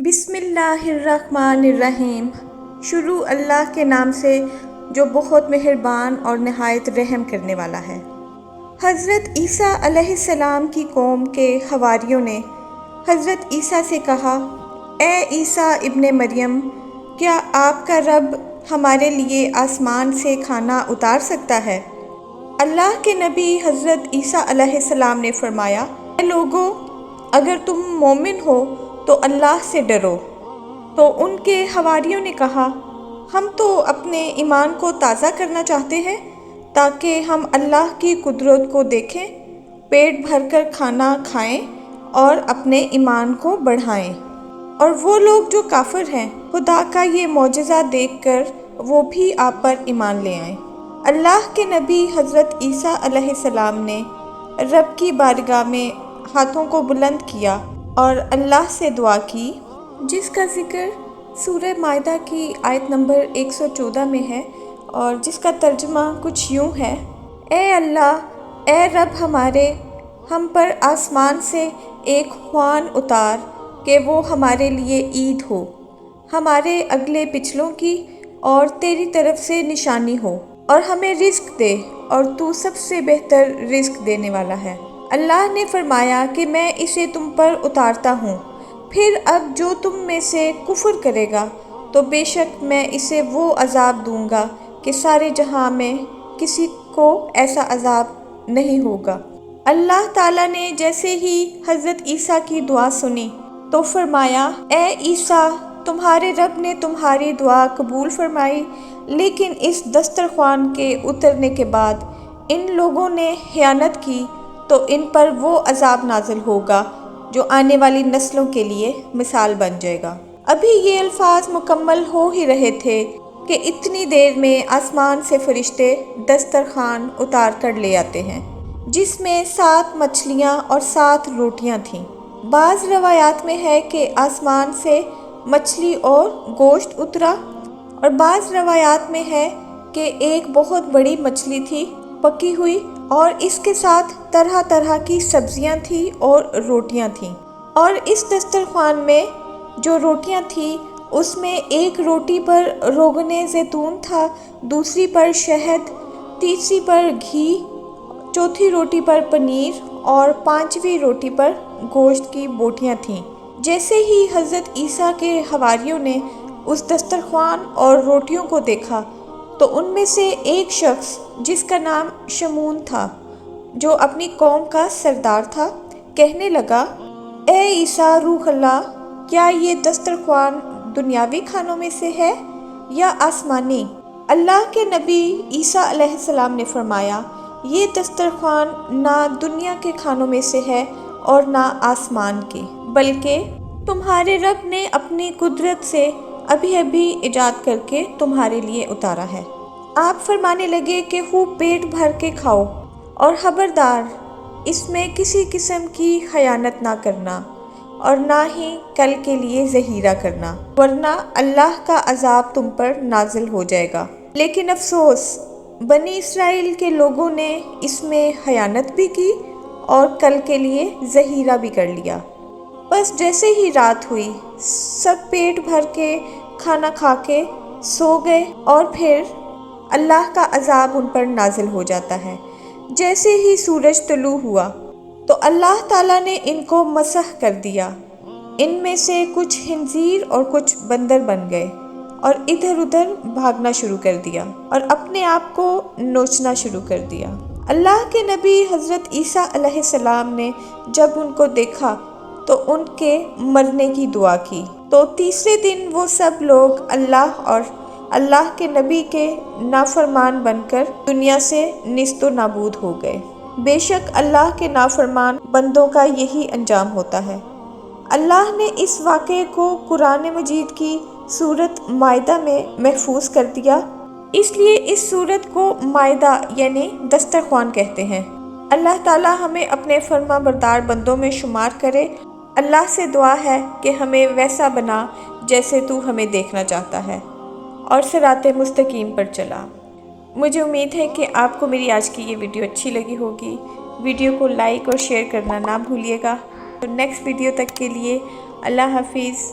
بسم اللہ الرحمن الرحیم۔ شروع اللہ کے نام سے جو بہت مہربان اور نہایت رحم کرنے والا ہے۔ حضرت عیسیٰ علیہ السلام کی قوم کے حواریوں نے حضرت عیسیٰ سے کہا، اے عیسیٰ ابن مریم، کیا آپ کا رب ہمارے لیے آسمان سے کھانا اتار سکتا ہے؟ اللہ کے نبی حضرت عیسیٰ علیہ السلام نے فرمایا، اے لوگو، اگر تم مومن ہو تو اللہ سے ڈرو۔ تو ان کے حواریوں نے کہا، ہم تو اپنے ایمان کو تازہ کرنا چاہتے ہیں تاکہ ہم اللہ کی قدرت کو دیکھیں، پیٹ بھر کر کھانا کھائیں اور اپنے ایمان کو بڑھائیں۔ اور وہ لوگ جو کافر ہیں، خدا کا یہ معجزہ دیکھ کر وہ بھی آپ پر ایمان لے آئیں۔ اللہ کے نبی حضرت عیسیٰ علیہ السلام نے رب کی بارگاہ میں ہاتھوں کو بلند کیا اور اللہ سے دعا کی، جس کا ذکر سورہ مائدہ کی آیت نمبر 114 میں ہے اور جس کا ترجمہ کچھ یوں ہے، اے اللہ، اے رب ہمارے، ہم پر آسمان سے ایک خوان اتار کہ وہ ہمارے لیے عید ہو، ہمارے اگلے پچھلوں کی اور تیری طرف سے نشانی ہو، اور ہمیں رزق دے، اور تو سب سے بہتر رزق دینے والا ہے۔ اللہ نے فرمایا کہ میں اسے تم پر اتارتا ہوں، پھر اب جو تم میں سے کفر کرے گا تو بے شک میں اسے وہ عذاب دوں گا کہ سارے جہاں میں کسی کو ایسا عذاب نہیں ہوگا۔ اللہ تعالیٰ نے جیسے ہی حضرت عیسیٰ کی دعا سنی تو فرمایا، اے عیسیٰ، تمہارے رب نے تمہاری دعا قبول فرمائی، لیکن اس دسترخوان کے اترنے کے بعد ان لوگوں نے خیانت کی تو ان پر وہ عذاب نازل ہوگا جو آنے والی نسلوں کے لیے مثال بن جائے گا۔ ابھی یہ الفاظ مکمل ہو ہی رہے تھے کہ اتنی دیر میں آسمان سے فرشتے دسترخوان اتار کر لے آتے ہیں، جس میں 7 مچھلیاں اور 7 روٹیاں تھیں۔ بعض روایات میں ہے کہ آسمان سے مچھلی اور گوشت اترا، اور بعض روایات میں ہے کہ ایک بہت بڑی مچھلی تھی پکی ہوئی، اور اس کے ساتھ طرح طرح کی سبزیاں تھیں اور روٹیاں تھیں۔ اور اس دسترخوان میں جو روٹیاں تھیں اس میں ایک روٹی پر روغن زیتون تھا، دوسری پر شہد، تیسری پر گھی، چوتھی روٹی پر پنیر اور 5ویں روٹی پر گوشت کی بوٹیاں تھیں۔ جیسے ہی حضرت عیسیٰ کے حواریوں نے اس دسترخوان اور روٹیوں کو دیکھا تو ان میں سے ایک شخص جس کا نام شمعون تھا، جو اپنی قوم کا سردار تھا، کہنے لگا، اے عیسیٰ روح اللہ، کیا یہ دسترخوان دنیاوی کھانوں میں سے ہے یا آسمانی؟ اللہ کے نبی عیسیٰ علیہ السلام نے فرمایا، یہ دسترخوان نہ دنیا کے کھانوں میں سے ہے اور نہ آسمان کے، بلکہ تمہارے رب نے اپنی قدرت سے ابھی ایجاد کر کے تمہارے لیے اتارا ہے۔ آپ فرمانے لگے کہ خوب پیٹ بھر کے کھاؤ، اور خبردار اس میں کسی قسم کی خیانت نہ کرنا اور نہ ہی کل کے لیے ذخیرہ کرنا، ورنہ اللہ کا عذاب تم پر نازل ہو جائے گا۔ لیکن افسوس، بنی اسرائیل کے لوگوں نے اس میں خیانت بھی کی اور کل کے لیے ذخیرہ بھی کر لیا۔ بس جیسے ہی رات ہوئی، سب پیٹ بھر کے کھانا کھا کے سو گئے، اور پھر اللہ کا عذاب ان پر نازل ہو جاتا ہے۔ جیسے ہی سورج طلوع ہوا تو اللہ تعالیٰ نے ان کو مسخ کر دیا، ان میں سے کچھ خنزیر اور کچھ بندر بن گئے اور ادھر ادھر بھاگنا شروع کر دیا اور اپنے آپ کو نوچنا شروع کر دیا۔ اللہ کے نبی حضرت عیسیٰ علیہ السلام نے جب ان کو دیکھا تو ان کے مرنے کی دعا کی، تو تیسرے دن وہ سب لوگ اللہ اور اللہ کے نبی کے نافرمان بن کر دنیا سے نیست و نابود ہو گئے۔ بے شک اللہ کے نافرمان بندوں کا یہی انجام ہوتا ہے۔ اللہ نے اس واقعے کو قرآن مجید کی سورۃ مائدہ میں محفوظ کر دیا، اس لیے اس سورت کو مائدہ یعنی دسترخوان کہتے ہیں۔ اللہ تعالیٰ ہمیں اپنے فرما بردار بندوں میں شمار کرے۔ اللہ سے دعا ہے کہ ہمیں ویسا بنا جیسے تو ہمیں دیکھنا چاہتا ہے اور صراط مستقیم پر چلا۔ مجھے امید ہے کہ آپ کو میری آج کی یہ ویڈیو اچھی لگی ہوگی۔ ویڈیو کو لائک اور شیئر کرنا نہ بھولیے گا۔ تو نیکسٹ ویڈیو تک کے لیے اللہ حافظ۔